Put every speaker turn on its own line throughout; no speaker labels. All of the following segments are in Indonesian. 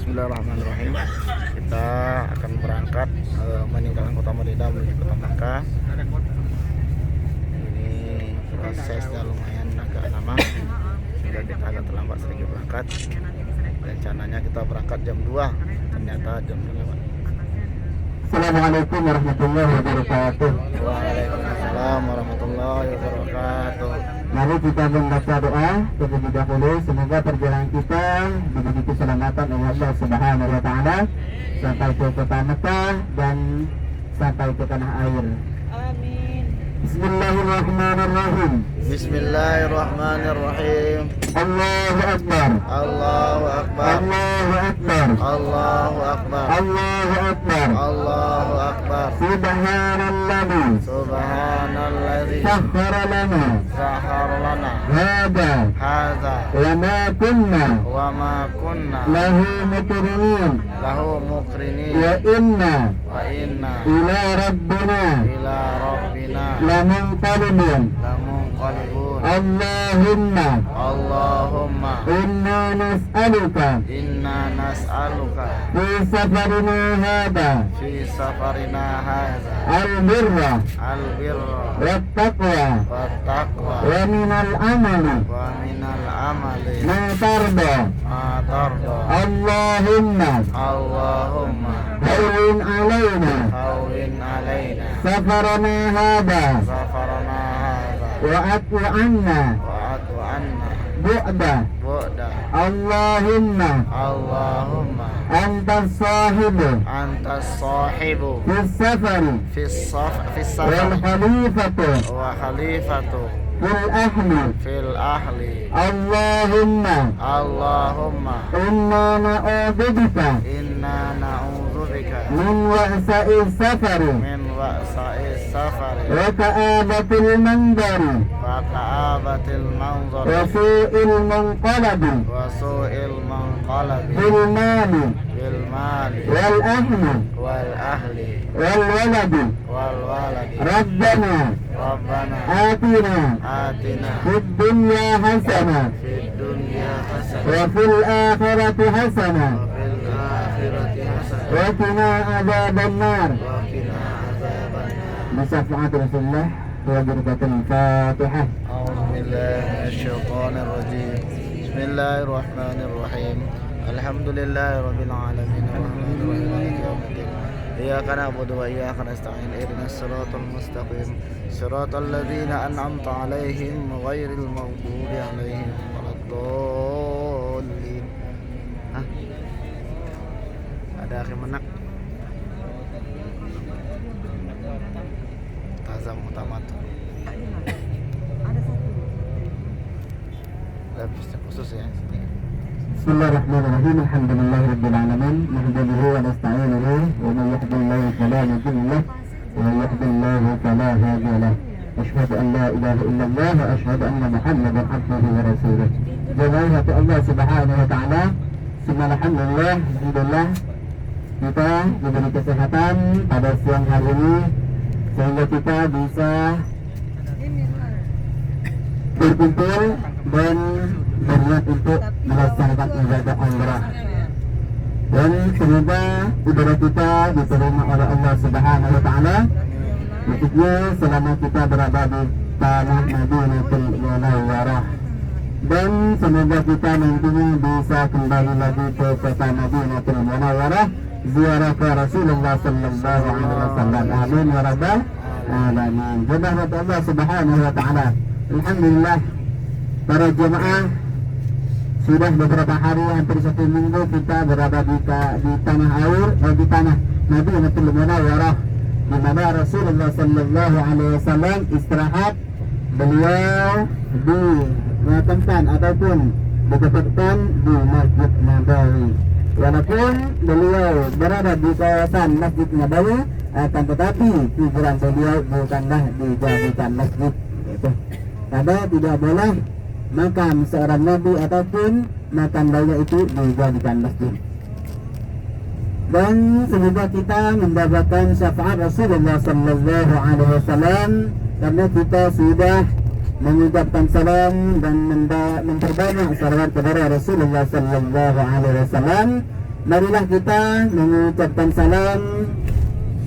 Bismillahirrahmanirrahim. Kita akan berangkat meninggalkan kota Madinah menuju kota Makkah. Ini prosesnya lumayan agak lama, sehingga kita agak terlambat sedikit berangkat. Rencananya kita berangkat jam 2, ternyata jam 2 lewat.
Assalamualaikum warahmatullahi wabarakatuh.
Waalaikumsalam warahmatullahi wabarakatuh.
Mari kita membaca doa terlebih dahulu. Semoga perjalanan kita diberi keselamatan oleh Allah Subhanahu wa taala sampai ke kota Mekah dan sampai ke tanah air.
Amin.
Bismillahirrahmanirrahim.
Bismillahirrahmanirrahim.
Allahu Akbar.
Allahu Akbar.
Allahu Akbar.
Allahu Akbar.
Allahu Akbar.
Allahu Akbar.
Subhanalladzi
Subhanalladzi
sakhkhara lana
sahhara lana
hadza
hadza
wa ma kunna
wa ma kunna
lahu muqrinin
lahu muqrinin
wa inna
wa inna
ila rabbina
ila rabbina
lamunqalibun.
lamunqalibun.
Allahumma
Allahumma
inna nas'aluka
inna nas'aluka
fi safarina hadha
fi safarina hadza
al-birra
al-birra
wat-taqwa
wat-taqwa
wa minal amali
wa minal amali
ma tarda.
ma tarda.
Allahumma
Allahumma
hawwin alaina
hawwin alaina
safarana hadha
safarana hadza
wa atfu anna
wa'fu anna
bu'da.
bu'da.
Allahumma
Allahumma
anta sahibu
antas sahibu
fi safari
fi
wal
safar
khalifatu
wa khalifatu
fil ahli.
fil ahli.
Allahumma
Allahumma
inna na'udzubika
inna na'udzubika
min wa'sa'i safari
min wa'sa'is safari
wa ka'abatil mandari
wa ka'abatil
wa
manzari
su'il munqalabi
wa su'il manqalabi
bil mali
bil mali
wal ahli
wal ahli
wal waladi.
wal waladi.
Rabbana
Rabbana
atina
atina
fid dunya hasanah
fid dunya hasanah
wa fil akhirati hasanah
wa fil akhirati hasanah
wa qina adzaban nar.
wa qina adzabannar.
بشفاعة رسول الله وبركة الفاتحة.
أعوذ بالله من الشيطان الرجيم. بسم الله الرحمن الرحيم. الحمد لله رب العالمين الرحمن الرحيم مالك يوم الدين. إياك نعبد وإياك نستعين اهدنا الصراط المستقيم صراط الذين أنعمت عليهم غير المغضوب عليهم ولا الضالين. Hah? Ada akhir menak. Tazam utamat.
Ada satu.
Labisnya khusus ya.
بسم الله الرحمن الرحيم. الحمد لله رب العالمين نحمده ونستعينه ومن يهد الله فلا مضل له ومن يهد الله فلا هادي له. أشهد أن لا إله إلا الله وأشهد أن محمدا عبده ورسوله. Jemaah Allah Subhanahu wa taala, semua alhamdulillah kita diberi kesehatan pada siang hari ini sehingga kita bisa berkumpul dan berniat untuk melaksanakan ibadah umrah. Dan semoga ibadah kita diterima oleh Allah Subhanahu wa taala, khususnya selama kita berada di tanah Madinatul Munawwarah. Dan semoga kita nantinya bisa kembali lagi ke kota Madinatul Munawwarah ziarah ke Rasulullah sallallahu alaihi wasallam. Amin ya rabbal alamin. Jemaah Allah Subhanahu wa taala, alhamdulillah para jemaah sudah beberapa hari, hampir 1 minggu kita berada di tanah air, di tanah Madinatul Munawwarah, di mana Rasulullah sallallahu alaihi wasallam istirahat. Beliau dimakamkan ataupun ditempatkan di Masjid Nabawi. Walaupun beliau berada di kawasan Masjid Nabawi, akan tetapi kuburan beliau bukanlah dijadikan masjid. Karena tidak boleh makam seorang nabi ataupun makam beliau itu dijadikan masjid. Dan semoga kita mendapatkan syafaat Rasulullah sallallahu alaihi wasallam, karena kita sudah mengucapkan salam dan memperbanyak salawat kepada Rasulullah sallallahu alaihi wasallam. marilah kita mengucapkan salam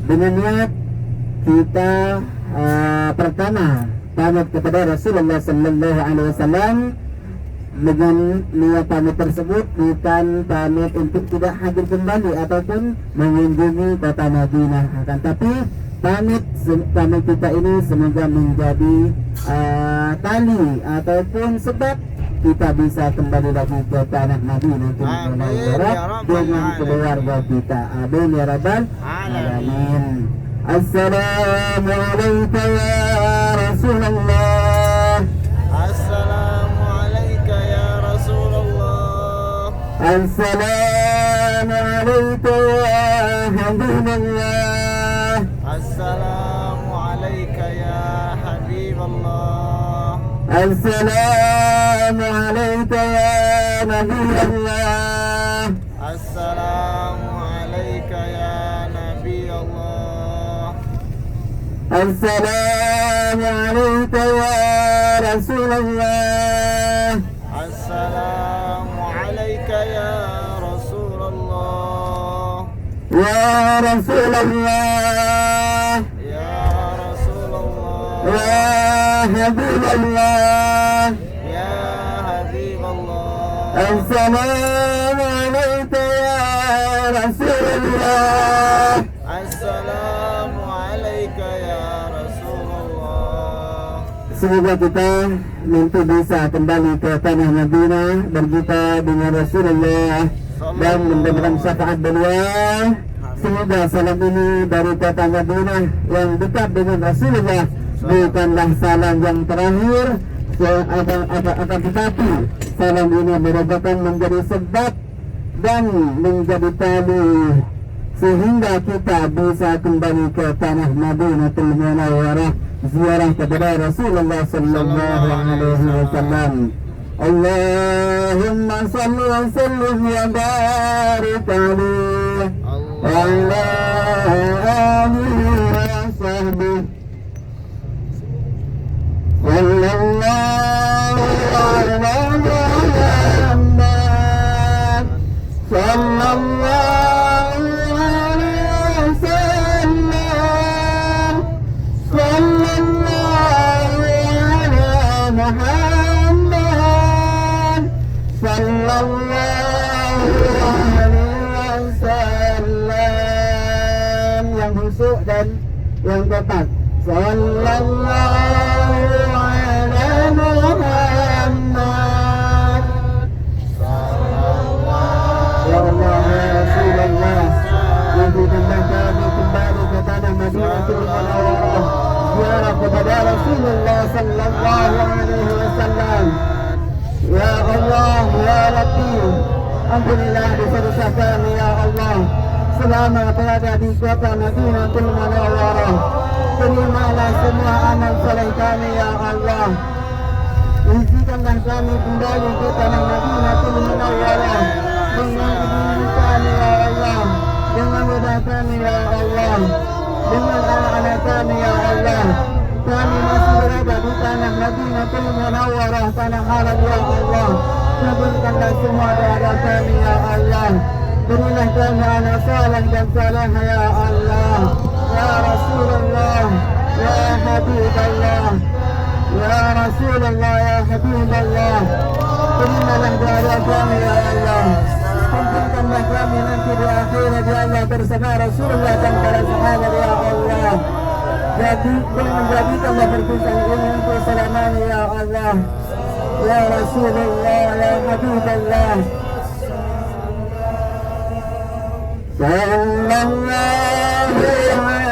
dengan niat kita pertama pamit kepada Rasulullah sallallahu alaihi wasallam. Dengan niat pamit tersebut bukan pamit untuk tidak hadir kembali ataupun mengunjungi kota Madinah, akan tapi pamit kita ini semoga menjadi tali ataupun sebab kita bisa kembali lagi ke tanah Madinah dengan keluarga kita. Amin ya rabbal alamin. Assalamualaikum ya Rasulullah.
Assalamualaikum ya Rasulullah.
Assalamualaikum ya Habiballah.
Assalamualaikum ya Habiballah.
Assalamualaikum ya Nabiullah.
Assalamualaikum ya Nabi Allah.
Assalamualaikum ya Rasulullah.
Assalamualaikum ya Rasulullah.
Ya Rasulullah.
Ya Rasulullah.
Ya Habiballah.
Ya Habiballah.
Assalamualaikum ya Rasulullah.
Assalamualaikum ya Rasulullah.
Semoga kita nanti bisa kembali ke tanah Madinah berjumpa dengan Rasulullah dan mendapatkan syafaat beliau. Semoga salam ini dari kota Madinah yang dekat dengan Rasulullah bukanlah salam yang terakhir, akan tetapi salam ini merupakan menjadi sebab dan menjadi tali sehingga kita bisa kembali ke tanah Madinatul Munawwarah ziarah kepada Rasulullah sallallahu alaihi wasallam. Allahumma salli wa sallim wa barik alaihi wa ala alihi wa sahbihi sallallahu ala Muhammad sallallahu alaihi wasallam sallallahu ala Muhammad sallallahu alaihi wasallam. Yang khusyuk dan yang tepat. Sallallahu ala Muhammad. Ya Allah, ya Rasulullah, izinkanlah kami kembali ke tanah Madinatul Munawwarah ziarah kepada Rasulullah sallallahu alaihi wasallam. Ya Allah, ya Latif, ampunilah dosa-dosa kami ya Allah. Selama berada di kota Madinatul Munawwarah, terimalah semua amal soleh kami ya Allah. Izinkanlah kami kembali ke tanah Madinatul Munawwarah dengan kedudukan ya Allah, dengan mudah kami ya Allah, dengan anak-anak kami ya Allah. Kami masih berada di tanah Madinatul Munawwarah, tanah halal ya Allah. Kabulkanlah semua doa kami ya Allah. Berilah kami anak saleh dan saleh ya Allah. Ya Rasulullah, ya Habiballah, ya Rasulullah, ya Habiballah. Terimalah doa kami ya Allah. Ampunkanlah kami nanti di akhirat ya Allah bersama Rasulullah dan para sahabat ya Allah. Jadi menjadikanlah perpisahan ini untuk selamanya ya Allah. Ya Rasulullah, ya Habiballah. Sallallahu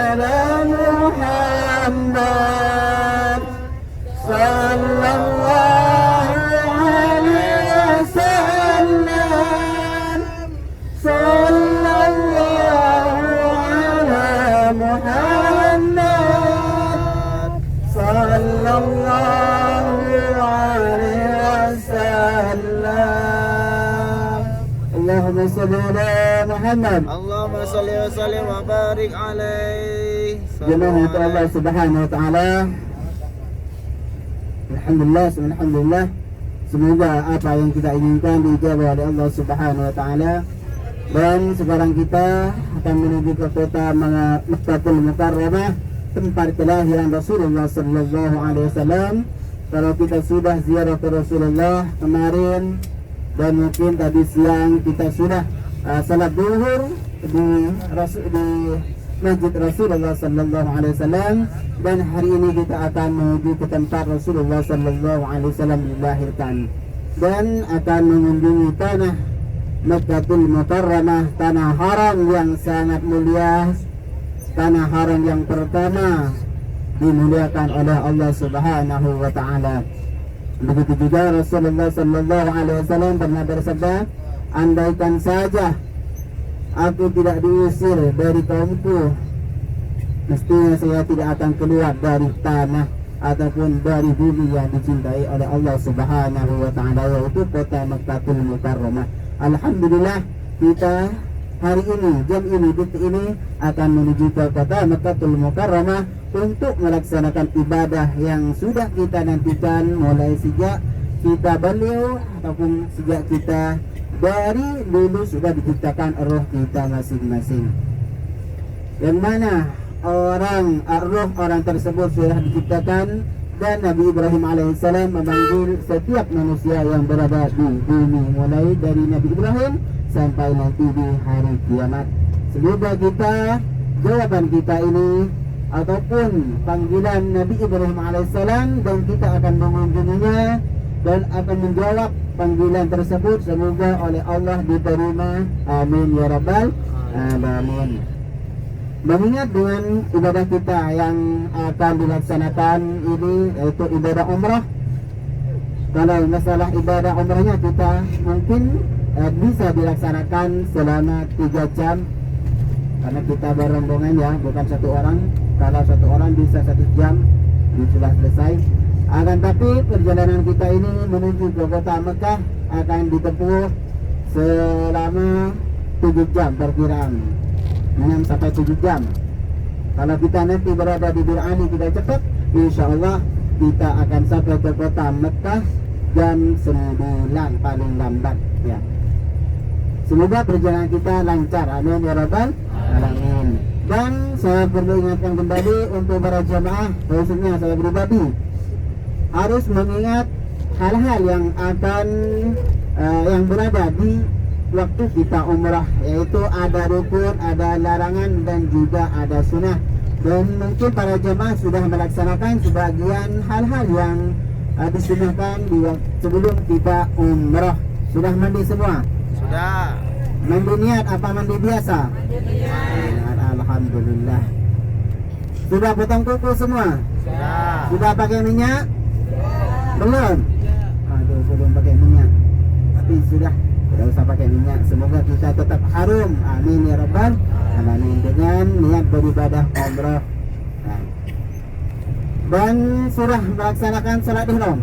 ala Muhammad sallallahu alaihi wasallam sallallahu ala Muhammad sallallahu alaihi wasallam. Allahumma salli ala Muhammad.
Allahumma salli wa sallim wa barik alaihi.
Jemaah Allah Subhanahu wa taala. Alhamdulillah. Semoga apa yang kita inginkan dijawab oleh Allah Subhanahu wa taala. Dan sekarang kita akan menuju ke kota Makkahul Mukarramah, tempat kelahiran Rasulullah Sallallahu Alaihi Wasallam. Kalau kita sudah ziarah ke Rasulullah kemarin dan mungkin tadi siang kita sudah salat zuhur di Masjid Rasulullah Sallallahu Alaihi Wasallam, dan hari ini kita akan menuju ke tempat Rasulullah Sallallahu Alaihi Wasallam dilahirkan dan akan mengunjungi tanah Makkahul Mukarramah, tanah haram yang sangat mulia, tanah haram yang pertama dimuliakan oleh Allah Subhanahu wa taala. Begitu juga Rasulullah Sallallahu Alaihi Wasallam pernah bersabda, andaikan saja aku tidak diusir dari kaumku, mestinya saya tidak akan keluar dari tanah ataupun dari bumi yang dicintai oleh Allah Subhanahu wa taala, yaitu kota Makkahul Mukarramah. Alhamdulillah kita hari ini, jam ini, detik ini akan menuju ke kota Makkahul Mukarramah untuk melaksanakan ibadah yang sudah kita nantikan mulai sejak kita beliau ataupun sejak kita dari dulu sudah diciptakan roh kita masing-masing, yang mana roh orang tersebut sudah diciptakan, dan Nabi Ibrahim alaihissalam memanggil setiap manusia yang berada di bumi mulai dari Nabi Ibrahim sampai nanti di hari kiamat. Semoga kita, jawaban kita ini ataupun panggilan Nabi Ibrahim alaihissalam, dan kita akan mengunjunginya dan akan menjawab panggilan tersebut, semoga oleh Allah diterima. Amin ya rabbal alamin. Mengingat dengan ibadah kita yang akan dilaksanakan ini, yaitu ibadah umrah. Kalau masalah ibadah umrahnya kita mungkin bisa dilaksanakan selama 3 jam, karena kita berombongan ya, bukan satu orang. Kalau satu orang bisa 1 jam sudah selesai. Akan tapi perjalanan kita ini menuju ke kota Mekah akan ditempuh selama 7 jam perkiraan, 6 sampai 7 jam. Kalau kita nanti berada di Bir Ali kita cepat, insya Allah kita akan sampai ke kota Mekah jam 9 paling lambat ya. Semoga perjalanan kita lancar, amin ya rabbal alamin. Dan saya perlu ingatkan kembali untuk para jamaah, khususnya saya pribadi, harus mengingat hal-hal yang akan yang berada di waktu kita umrah, yaitu ada rukun, ada larangan, dan juga ada sunnah. Dan mungkin para jemaah sudah melaksanakan sebagian hal-hal yang disunahkan di sebelum kita umrah. Sudah mandi semua?
Sudah.
Mandi niat apa mandi biasa? Alhamdulillah. Sudah potong kuku semua?
Sudah.
Sudah pakai minyak? Belum? Aduh, belum pakai minyak. Tapi sudah, tidak usah pakai minyak. Semoga kita tetap harum. Amin ya rabbal alamin, dengan niat beribadah umrah. Dan sudah melaksanakan salat ihram?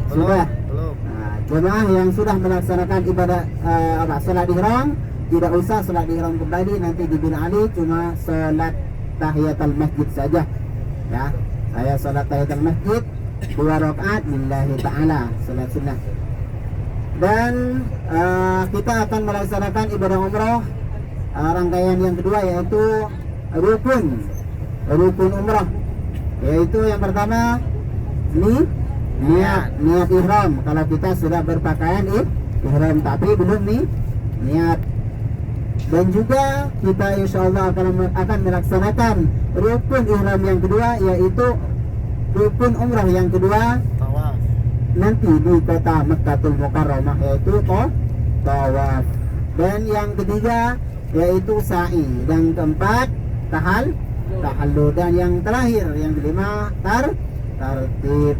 Sudah.
Belum.
Nah, jemaah yang sudah melaksanakan ibadah salat ihram, tidak usah salat ihram kembali nanti di Bin Ali, cuma salat tahiyatul masjid saja. Ya, saya salat tahiyatul masjid 2 rakaat lillahi ta'ala, salat sunnah. Dan kita akan melaksanakan ibadah umrah rangkaian yang kedua, yaitu rukun umrah, yaitu yang pertama niat ihram. Kalau kita sudah berpakaian ihram tapi belum niat. Dan juga kita insyaallah akan melaksanakan rukun ihram yang kedua, yaitu rukun umrah yang kedua
Tawaf.
nanti di kota Makkahul Mukarramah, yaitu tawaf. Dan yang ketiga yaitu sa'i, dan keempat tahallul, dan yang terakhir yang kelima tartib.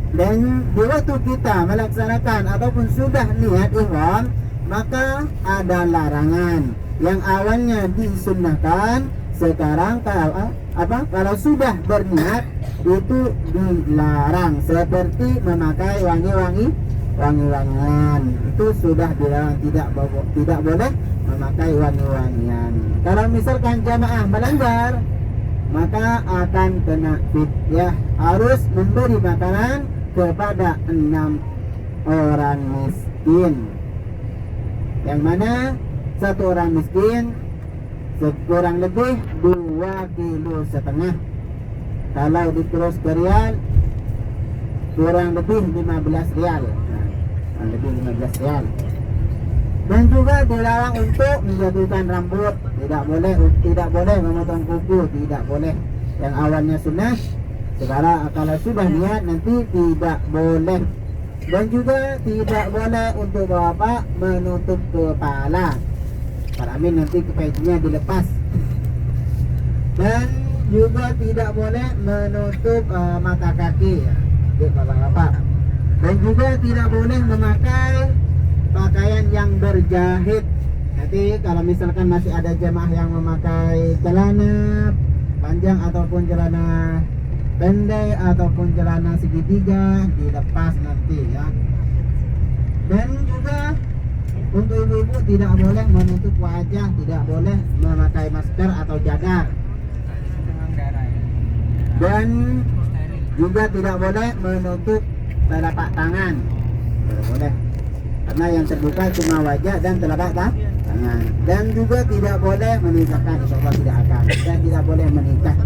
Dan di waktu kita melaksanakan ataupun sudah niat ihram, maka ada larangan yang awalnya disunnahkan, sekarang kalau sudah berniat itu dilarang, seperti memakai wangi-wangian. Itu sudah dilarang, tidak boleh memakai wangi-wangian. Kalau misalkan jamaah melanggar, maka akan kena fidyah, harus memberi makanan kepada 6 orang miskin, yang mana satu orang miskin kurang lebih 2,5 kilo. Kalau diterus ke rial kurang lebih 15 rial. Kurang lebih 15 rial. Dan juga dilarang untuk menjatuhkan rambut, tidak boleh memotong kuku, tidak boleh. Yang awalnya sunnah, sekarang kalau sudah niat nanti tidak boleh. Dan juga tidak boleh untuk bapak menutup kepala. Para amin nanti kepaitinya dilepas. Dan juga tidak boleh menutup mata kaki ya, bapak-bapak. Dan juga tidak boleh memakai pakaian yang berjahit. Nanti kalau misalkan masih ada jemaah yang memakai celana panjang ataupun celana pendek ataupun celana segitiga, dilepas nanti ya. Dan juga untuk ibu-ibu tidak boleh menutup wajah, tidak boleh memakai masker atau cadar. Dan juga tidak boleh menutup telapak tangan, tidak boleh, karena yang terbuka cuma wajah dan telapak tangan. Dan juga tidak boleh menikahkan, insyaallah tidak akan, dan tidak boleh menikah.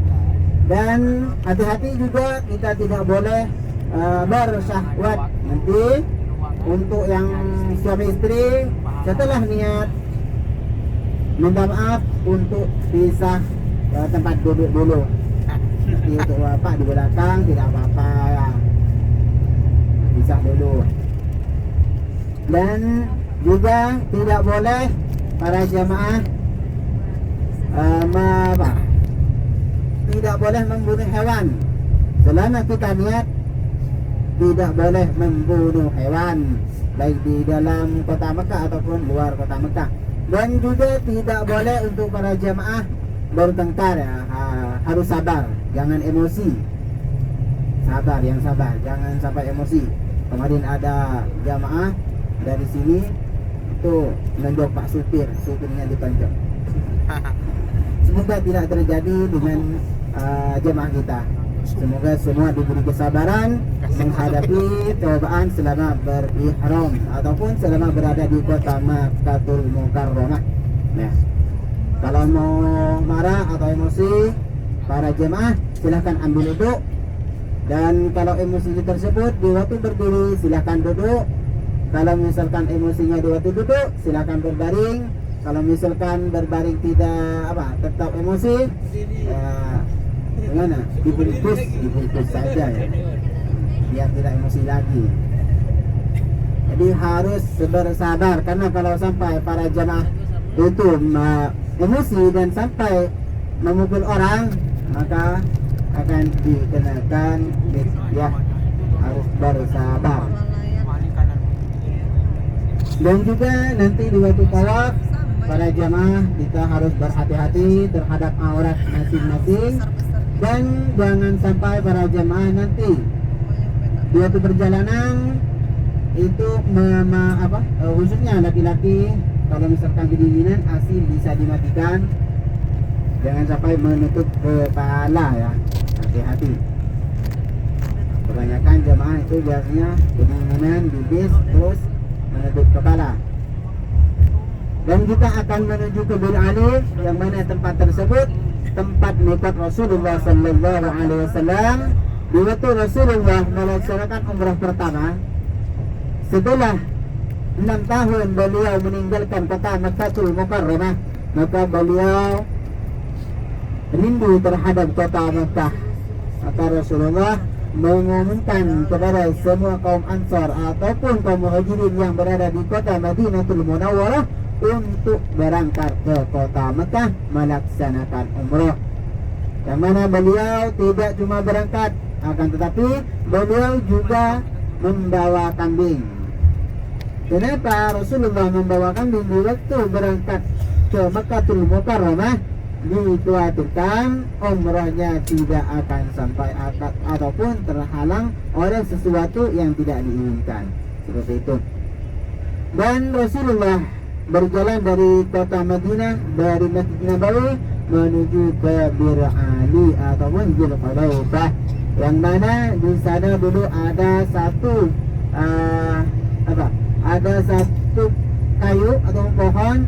Dan hati-hati juga kita tidak boleh bersyahwat. Nanti untuk yang suami istri setelah niat minta maaf untuk pisah tempat duduk dulu. Nanti untuk bapak di belakang tidak apa-apa ya, pisah dulu. Dan juga tidak boleh para jamaah tidak boleh membunuh hewan. Selama kita niat tidak boleh membunuh hewan, baik di dalam kota Mekah ataupun luar kota Mekah. Dan juga tidak boleh untuk para jamaah bertengkar ya, harus sabar, jangan emosi. Sabar, yang sabar, jangan sampai emosi. Kemarin ada jamaah dari sini itu menonjok Pak supirnya ditonjok. Semoga tidak terjadi dengan jemaah kita. Semoga semua diberi kesabaran menghadapi cobaan selama berihram ataupun selama berada di kota Makkahul Mukarramah. Nah, kalau mau marah atau emosi para jemaah silahkan ambil duduk. Dan kalau emosi tersebut di waktu berdiri silahkan duduk. Kalau misalkan emosinya di waktu duduk silahkan berbaring. Kalau misalkan berbaring tidak tetap emosi, gimana? Dibungkus saja ya, biar tidak emosi lagi. Jadi harus bersabar, karena kalau sampai para jamaah itu emosi dan sampai memukul orang, maka akan dikenakan ya, harus bersabar. Dan juga nanti di waktu tawaf para jamaah kita harus berhati-hati terhadap aurat masing-masing, dan jangan sampai para jamaah nanti di waktu perjalanan itu khususnya laki-laki, kalau misalkan kedinginan AC bisa dimatikan, jangan sampai menutup kepala ya, hati-hati. Kebanyakan jamaah itu biasanya kedinginan di bis terus menutup kepala. Dan kita akan menuju ke Bil Alif, yang mana tempat tersebut tempat miqat Rasulullah sallallahu alaihi wasallam. Di waktu Rasulullah melaksanakan umrah pertama setelah 6 tahun beliau meninggalkan kota Makkahul Mukarramah, maka beliau rindu terhadap kota Makkah. Maka Rasulullah mengumumkan kepada semua kaum Ansar ataupun kaum Muhajirin yang berada di kota Madinatul Munawwarah untuk berangkat ke kota Mekah melaksanakan umrah. Yang mana beliau tidak cuma berangkat, akan tetapi beliau juga membawa kambing. Kenapa Rasulullah membawa kambing di waktu berangkat ke Makkahul Mukarramah? Dikhawatirkan umrahnya tidak akan sampai akad ataupun terhalang oleh sesuatu yang tidak diinginkan, seperti itu. Dan Rasulullah berjalan dari kota Madinah, dari Masjid Nabawi menuju ke Bir Ali ataupun Zulhulaifah, yang mana di sana dulu ada satu ada satu kayu atau pohon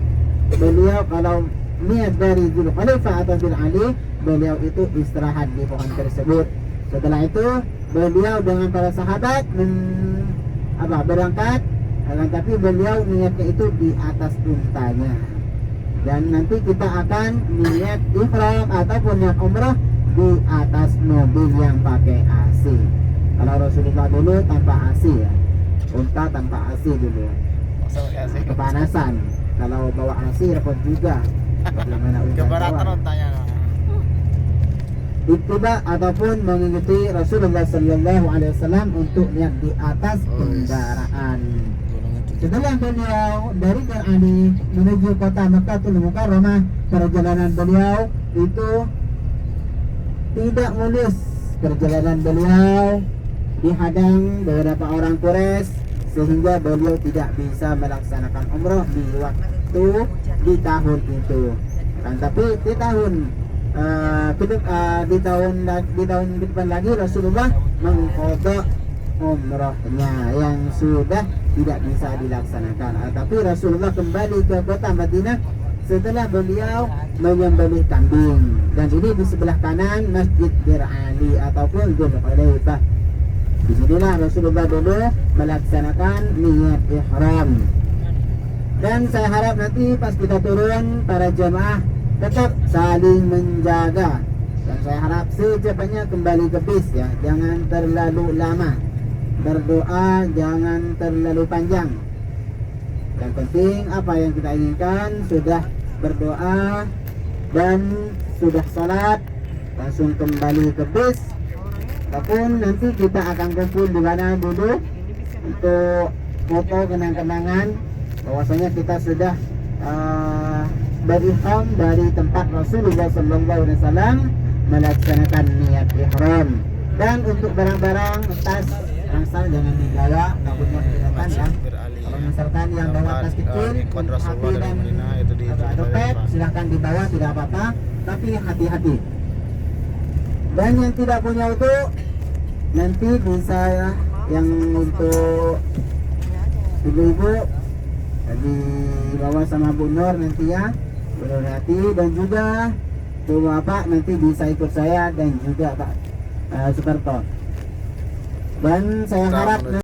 beliau kalau niat dari Dzulkhalifah atau Dzul Ali, beliau itu istirahat di pohon tersebut. Setelah itu beliau dengan para sahabat berangkat, tapi beliau niatnya itu di atas untanya. Dan nanti kita akan niat ihram ataupun niat umrah di atas mobil yang pakai AC. Kalau Rasulullah dulu tanpa AC ya, unta tanpa AC dulu, kepanasan. Kalau bawa AC repot juga. Bagaimana unta
Keberatan
bawa?
untanya.
Ittiba ataupun mengikuti Rasulullah Sallallahu Alaihi Wasallam untuk niat di atas kendaraan. Setelah beliau dari Al-Ali menuju kota Makkahul Mukarramah, perjalanan beliau itu tidak mulus. Perjalanan beliau dihadang beberapa orang Quraisy sehingga beliau tidak bisa melaksanakan umrah di waktu di tahun itu. Tapi di tahun di tahun depan lagi Rasulullah mengqadha umrahnya yang sudah tidak bisa dilaksanakan. Tapi Rasulullah kembali ke kota Madinah setelah beliau menyembelih kambing. Dan ini di sebelah kanan Masjid Bir Ali ataupun Dzulkhalifah. Di sinilah Rasulullah dulu melaksanakan niat ihram. Dan saya harap nanti pas kita turun para jemaah tetap saling menjaga. Dan saya harap secepatnya kembali ke bis ya, jangan terlalu lama. Berdoa jangan terlalu panjang. Yang penting apa yang kita inginkan, sudah berdoa dan sudah salat, langsung kembali ke bis. Ataupun nanti kita akan kumpul di mana dulu untuk foto kenang-kenangan bahwasanya kita sudah berihram dari tempat Rasulullah Sallallahu Alaihi Wasallam melaksanakan niat ihram. Dan untuk barang-barang tas ransel jangan dibawa, takutnya kelihatan ya. Kalau misalkan yang bawa tas kecil,
ikon Rasulullah dari Madinah itu di
dompet silahkan dibawa, tidak apa-apa, tapi hati-hati. Dan yang tidak punya itu nanti bisa yang untuk ibu-ibu dibawa sama Bu Nur nanti ya, berhati. Dan juga Bu Bapak nanti bisa ikut saya dan juga Pak Suparto. Dan saya harap